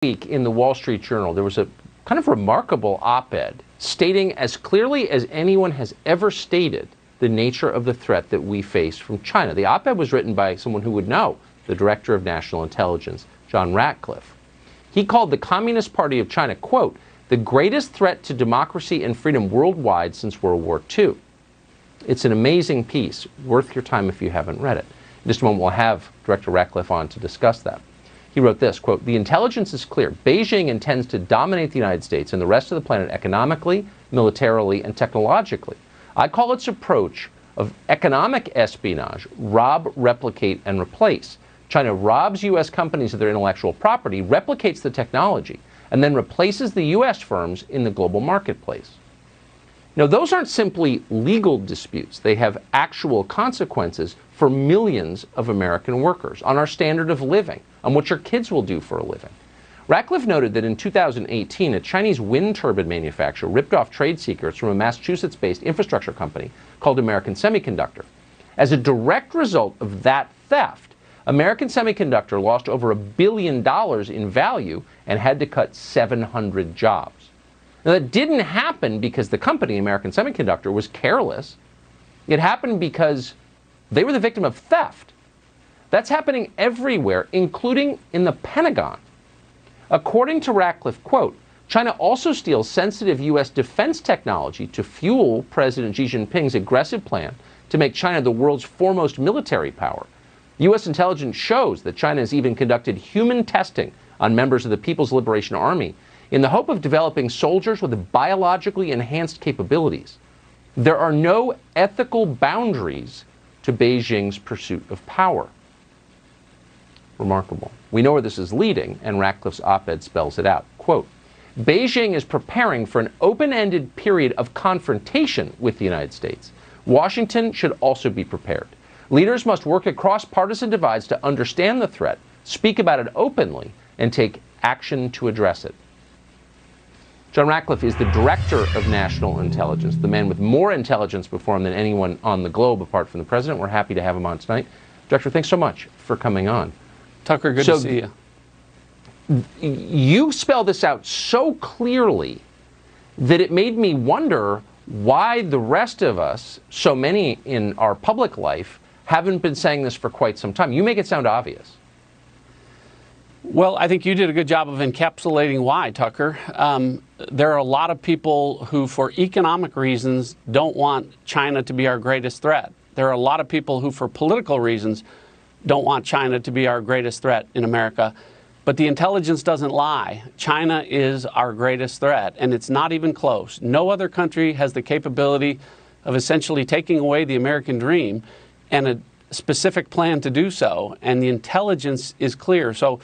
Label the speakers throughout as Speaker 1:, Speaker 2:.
Speaker 1: week in the Wall Street Journal, there was a kind of remarkable op-ed stating as clearly as anyone has ever stated the nature of the threat that we face from China. The op-ed was written by someone who would know, the Director of National Intelligence, John Ratcliffe. He called the Communist Party of China, quote, the greatest threat to democracy and freedom worldwide since World War II. It's an amazing piece, worth your time if you haven't read it. In just a moment, we'll have Director Ratcliffe on to discuss that. He wrote this, quote, the intelligence is clear. Beijing intends to dominate the United States and the rest of the planet economically, militarily, and technologically. I call its approach of economic espionage, rob, replicate, and replace. China robs U.S. companies of their intellectual property, replicates the technology, and then replaces the U.S. firms in the global marketplace. Now, those aren't simply legal disputes. They have actual consequences for millions of American workers, on our standard of living, on what your kids will do for a living. Ratcliffe noted that in 2018, a Chinese wind turbine manufacturer ripped off trade secrets from a Massachusetts-based infrastructure company called American Semiconductor. As a direct result of that theft, American Semiconductor lost over $1 billion in value and had to cut 700 jobs. Now, that didn't happen because the company, American Semiconductor, was careless. It happened because they were the victim of theft. That's happening everywhere, including in the Pentagon. According to Ratcliffe, quote, China also steals sensitive U.S. defense technology to fuel President Xi Jinping's aggressive plan to make China the world's foremost military power. U.S. intelligence shows that China has even conducted human testing on members of the People's Liberation Army in the hope of developing soldiers with biologically enhanced capabilities. There are no ethical boundaries to Beijing's pursuit of power. Remarkable. We know where this is leading, and Ratcliffe's op-ed spells it out. Quote, Beijing is preparing for an open-ended period of confrontation with the United States. Washington should also be prepared. Leaders must work across partisan divides to understand the threat, speak about it openly, and take action to address it. John Ratcliffe is the Director of National Intelligence, the man with more intelligence before him than anyone on the globe apart from the President. We're happy to have him on tonight. Director, thanks so much for coming on.
Speaker 2: Tucker, good to see you.
Speaker 1: You spell this out so clearly that it made me wonder why the rest of us, so many in our public life, haven't been saying this for quite some time. You make it sound obvious.
Speaker 2: Well, I think you did a good job of encapsulating why, Tucker. There are a lot of people who, for economic reasons, don't want China to be our greatest threat. There are a lot of people who, for political reasons, don't want China to be our greatest threat in America. But the intelligence doesn't lie. China is our greatest threat, and it's not even close. No other country has the capability of essentially taking away the American dream and a specific plan to do so, and the intelligence is clear. So,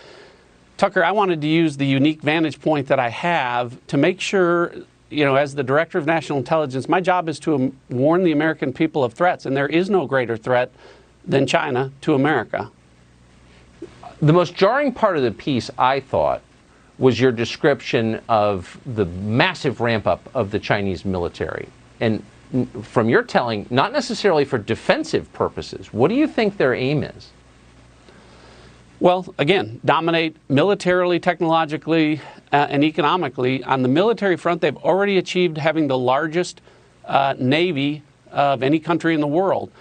Speaker 2: Tucker, I wanted to use the unique vantage point that I have to make sure, as the Director of National Intelligence, my job is to warn the American people of threats, and there is no greater threat than China to America.
Speaker 1: The most jarring part of the piece, I thought, was your description of the massive ramp-up of the Chinese military. And from your telling, not necessarily for defensive purposes. What do you think their aim is?
Speaker 2: Well, again, dominate militarily, technologically, and economically. On the military front, they've already achieved having the largest navy of any country in the world.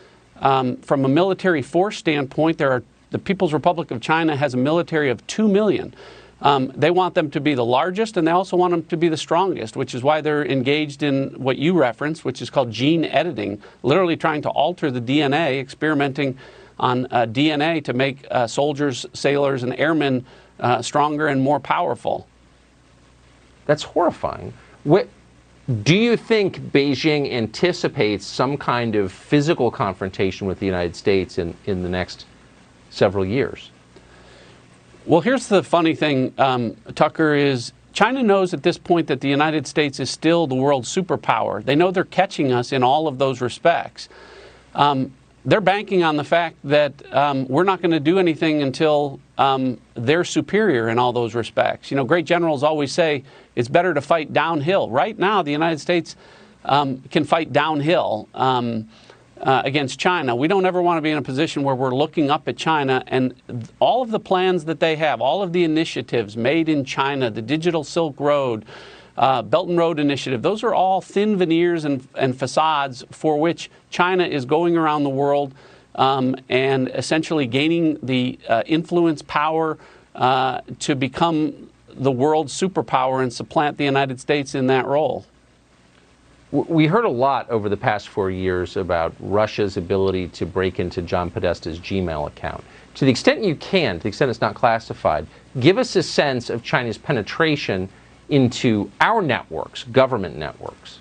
Speaker 2: From a military force standpoint, the People's Republic of China has a military of 2 million. They want them to be the largest, and they also want them to be the strongest, which is why they're engaged in what you referenced, which is called gene editing, literally trying to alter the DNA, experimenting on DNA to make soldiers, sailors, and airmen stronger and more powerful.
Speaker 1: That's horrifying. Do you think Beijing anticipates some kind of physical confrontation with the United States in the next several years?
Speaker 2: Well, here's the funny thing, Tucker, is China knows at this point that the United States is still the world superpower. They know they're catching us in all of those respects. They're banking on the fact that we're not going to do anything until they're superior in all those respects. Great generals always say it's better to fight downhill. Right now, the United States can fight downhill. against China. We don't ever want to be in a position where we're looking up at China and all of the plans that they have, all of the initiatives made in China, the Digital Silk Road, Belt and Road Initiative, those are all thin veneers and facades for which China is going around the world and essentially gaining the influence, power to become the world's superpower and supplant the United States in that role.
Speaker 1: We heard a lot over the past 4 years about Russia's ability to break into John Podesta's Gmail account. To the extent you can, to the extent it's not classified, give us a sense of China's penetration into our networks, government networks.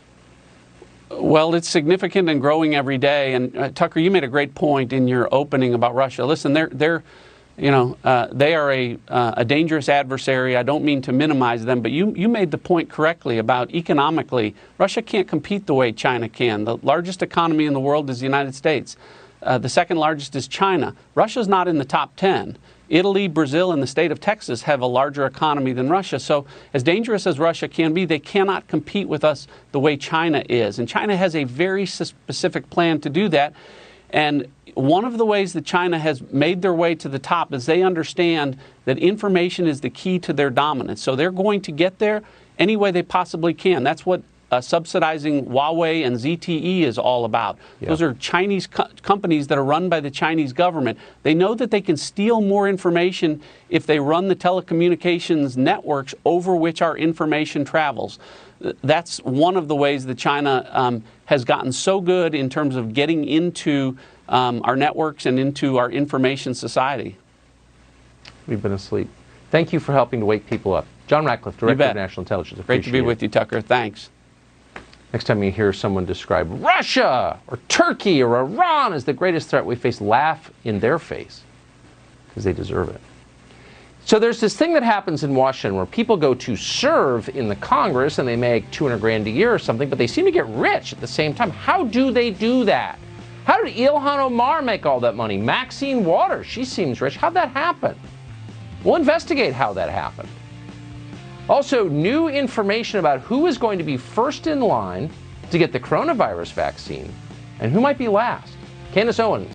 Speaker 2: Well, it's significant and growing every day. And Tucker, you made a great point in your opening about Russia. Listen, they are a dangerous adversary. I don't mean to minimize them, but you made the point correctly about economically, Russia can't compete the way China can. The largest economy in the world is the United States. The second largest is China. Russia's not in the top 10. Italy, Brazil, and the state of Texas have a larger economy than Russia. So as dangerous as Russia can be, they cannot compete with us the way China is. And China has a very specific plan to do that. And one of the ways that China has made their way to the top is they understand that information is the key to their dominance. So they're going to get there any way they possibly can. That's what subsidizing Huawei and ZTE is all about. Yep. Those are Chinese companies that are run by the Chinese government. They know that they can steal more information if they run the telecommunications networks over which our information travels. That's one of the ways that China has gotten so good in terms of getting into our networks and into our information society.
Speaker 1: We've been asleep. Thank you for helping to wake people up. John Ratcliffe, Director of National Intelligence.
Speaker 2: Great to be with you, Tucker. Thanks.
Speaker 1: Next time you hear someone describe Russia or Turkey or Iran as the greatest threat we face, laugh in their face, because they deserve it. So there's this thing that happens in Washington where people go to serve in the Congress and they make $200 grand a year or something, but they seem to get rich at the same time. How do they do that? How did Ilhan Omar make all that money? Maxine Waters, she seems rich. How'd that happen? We'll investigate how that happened. Also, new information about who is going to be first in line to get the coronavirus vaccine and who might be last. Candace Owen.